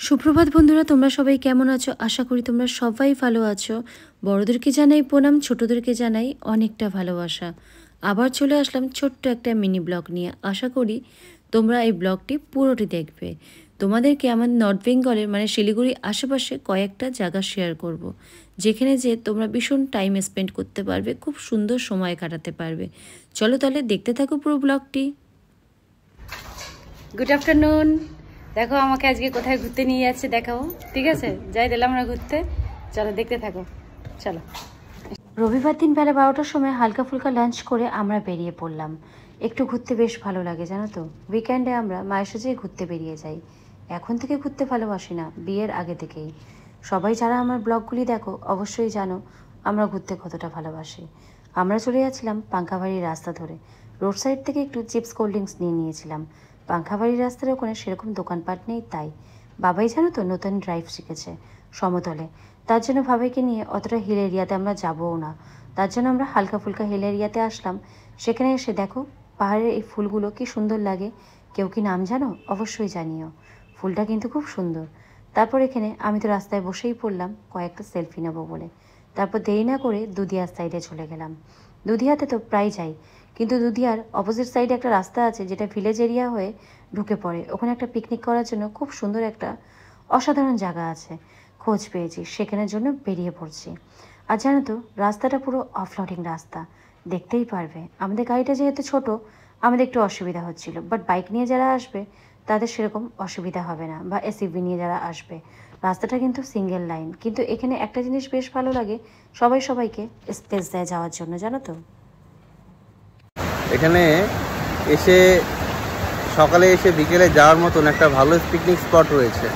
সুপ্রভাত বন্ধুরা, তোমরা সবাই কেমন আছো? আশা করি তোমরা সবাই ভালো আছো। বড়দেরকে জানাই প্রণাম, ছোটদেরকে জানাই অনেকটা ভালোবাসা। আবার চলে আসলাম ছোট্ট একটা মিনি ব্লগ নিয়ে। আশা করি তোমরা এই ব্লগটি পুরোটি দেখবে। তোমাদেরকে আমার নর্থ বেঙ্গলের মানে শিলিগুড়ি আশেপাশে কয়েকটা জায়গা শেয়ার করব, যেখানে যে তোমরা ভীষণ টাইম স্পেন্ড করতে পারবে, খুব সুন্দর সময় কাটাতে পারবে। চলো তাহলে দেখতে থাকো পুরো ব্লগটি। Good afternoon. দেখো আমাকে আজকে কোথায় ঘুরতে নিয়ে যাচ্ছে দেখাও, ঠিক আছে? যাই দিলাম আমরা ঘুরতে, চলো দেখতে থাকো। চলো, রবিবার দিন বেলা 12টার সময় হালকা ফুলকা লাঞ্চ করে আমরা বেরিয়ে পড়লাম। একটু ঘুরতে বেশ ভালো লাগে জানো তো। উইকেন্ডে আমরা মায়ের সাথে ঘুরতে বেরিয়ে যাই। এখন থেকে ঘুরতে ভালোবাসি না, বিয়ের আগে থেকেই। সবাই যারা আমার ব্লগগুলি দেখো অবশ্যই জানো আমরা ঘুরতে কতটা ভালোবাসি। আমরা চলে যাচ্ছিলাম পাঙ্খাবাড়ির রাস্তা ধরে। রোড সাইড থেকে একটু চিপস কোল্ড ড্রিঙ্কস নিয়ে নিয়েছিলাম। পাঙ্খাবাড়ির রাস্তার ওখানে সেরকম দোকানপাট নেই, তাই বাবাই জানো তো নতুন ড্রাইভ শিখেছে সমতলে। তার জন্য বাবাইকে নিয়ে অতটা হিল এরিয়াতে আমরা যাবও না। তার জন্য আমরা হালকা ফুলকা হিল এরিয়াতে আসলাম। সেখানে এসে দেখো পাহাড়ের এই ফুলগুলো কি সুন্দর লাগে। কেউ কি নাম জানো? অবশ্যই জানিও। ফুলটা কিন্তু খুব সুন্দর। তারপর এখানে আমি তো রাস্তায় বসেই পড়লাম কয়েকটা সেলফি নেবো বলে। তারপর দেরি না করে দুধিয়ার সাইডে চলে গেলাম। দুধিয়াতে তো প্রায় যাই, কিন্তু দুধিয়ার অপোজিট সাইডে একটা রাস্তা আছে যেটা ভিলেজ এরিয়া হয়ে ঢুকে পড়ে। ওখানে একটা পিকনিক করার জন্য খুব সুন্দর একটা অসাধারণ জায়গা আছে, খোঁজ পেয়েছি, সেখানের জন্য বেরিয়ে পড়ছি। আর জানো তো রাস্তাটা পুরো অফরোডিং রাস্তা, দেখতেই পারবে। আমাদের গাড়িটা যেহেতু ছোট আমাদের একটু অসুবিধা হচ্ছিল, বাট বাইক নিয়ে যারা আসবে তাদের সেরকম অসুবিধা হবে না, বা এসইভি নিয়ে যারা আসবে। রাস্তাটা কিন্তু সিঙ্গেল লাইন, কিন্তু এখানে একটা জিনিস বেশ ভালো লাগে, সবাই সবাইকে স্পেস দেয় যাওয়ার জন্য, জানো তো। এখানে এসে সকালে এসে বিকেলে যাওয়ার মতন একটা ভালো পিকনিক স্পট রয়েছে।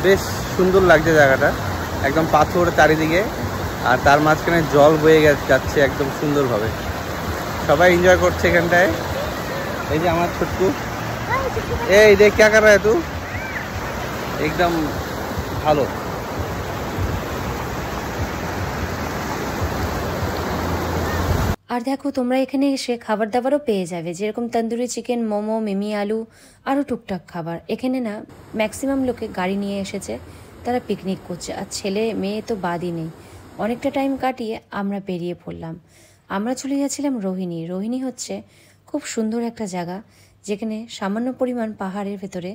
বেশ সুন্দর লাগছে জায়গাটা, একদম পাথর চারিদিকে, আর তার মাঝখানে জল বয়ে যাচ্ছে একদম সুন্দরভাবে। সবাই এনজয় করছে এখানটায়। এই যে আমার ছোট্টু, এই দেখ ক্যা কর রা হ্যায় তু, একদম ভালো। আর দেখো তোমরা এখানে এসে খাবার দাবারও পেয়ে যাবে, যেরকম তন্দুরি চিকেন, মোমো, মিমি আলু, আরও টুকটাক খাবার। এখানে না ম্যাক্সিমাম লোকে গাড়ি নিয়ে এসেছে, তারা পিকনিক করছে, আর ছেলে মেয়ে তো বাদই নেই। অনেকটা টাইম কাটিয়ে আমরা বেরিয়ে পড়লাম। আমরা চলে যাচ্ছিলাম রোহিণী। রোহিণী হচ্ছে খুব সুন্দর একটা জায়গা, যেখানে সামান্য পরিমাণ পাহাড়ের ভেতরে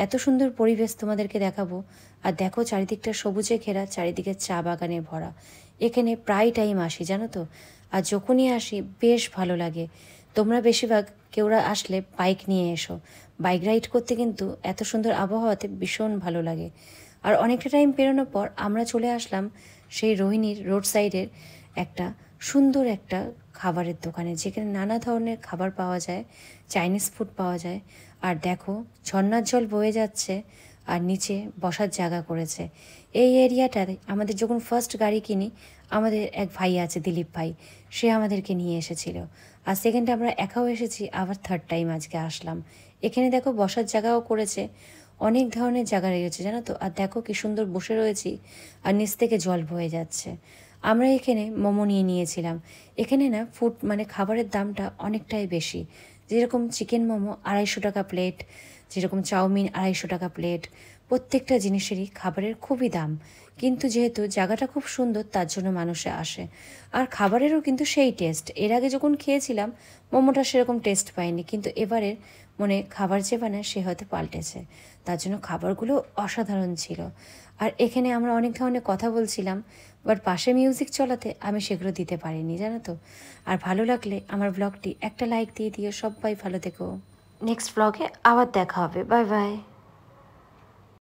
এত সুন্দর পরিবেশ তোমাদেরকে দেখাবো। আর দেখো চারিদিকটা সবুজে ঘেরা, চারিদিকে চা বাগানে ভরা। এখানে প্রায় টাইম আসি জানো তো, আর যখনই আসি বেশ ভালো লাগে। তোমরা বেশিরভাগ কেউরা আসলে বাইক নিয়ে এসো, বাইক রাইড করতে কিন্তু এত সুন্দর আবহাওয়াতে ভীষণ ভালো লাগে। আর অনেকটা টাইম পেরোনোর পর আমরা চলে আসলাম সেই রোহিণীর রোড সাইডের একটা সুন্দর একটা খাবারের দোকানে, যেখানে নানা ধরনের খাবার পাওয়া যায়, চাইনিজ ফুড পাওয়া যায়। আর দেখো ঝর্ণার জল বয়ে যাচ্ছে, আর নিচে বসার জায়গা করেছে। এই এরিয়াটাতে আমাদের যখন ফার্স্ট গাড়ি কিনি, আমাদের এক ভাই আছে দিলীপ ভাই, সে আমাদেরকে নিয়ে এসেছিল। আর সেকেন্ডে আমরা একাও এসেছি, আবার থার্ড টাইম আজকে আসলাম। এখানে দেখো বসার জায়গাও করেছে, অনেক ধরনের জায়গা রয়েছে জানো তো। আর দেখো কি সুন্দর বসে রয়েছি, আর নিচ থেকে জল বয়ে যাচ্ছে। আমরা এখানে মোমো নিয়ে নিয়েছিলাম। এখানে না ফুড মানে খাবারের দামটা অনেকটাই বেশি। যেরকম চিকেন মোমো 250 টাকা প্লেট, যেরকম চাউমিন 250 টাকা প্লেট। প্রত্যেকটা জিনিসেরই খাবারের খুবই দাম, কিন্তু যেহেতু জায়গাটা খুব সুন্দর তার জন্য মানুষে আসে। আর খাবারেরও কিন্তু সেই টেস্ট। এর আগে যখন খেয়েছিলাম মোমোটা সেরকম টেস্ট পাইনি, কিন্তু এবারের মনে খাবার যে বানায় সে হয়তো পাল্টেছে, তার জন্য খাবারগুলো অসাধারণ ছিল। আর এখানে আমরা অনেক ধরনের কথা বলছিলাম, বাট পাশে মিউজিক চলাতে আমি সেগুলো দিতে পারিনি জানো তো। আর ভালো লাগলে আমার ব্লগটি একটা লাইক দিয়ে দিও। সবাই ভালো থেকো, নেক্সট ব্লগে আবার দেখা হবে। Bye bye.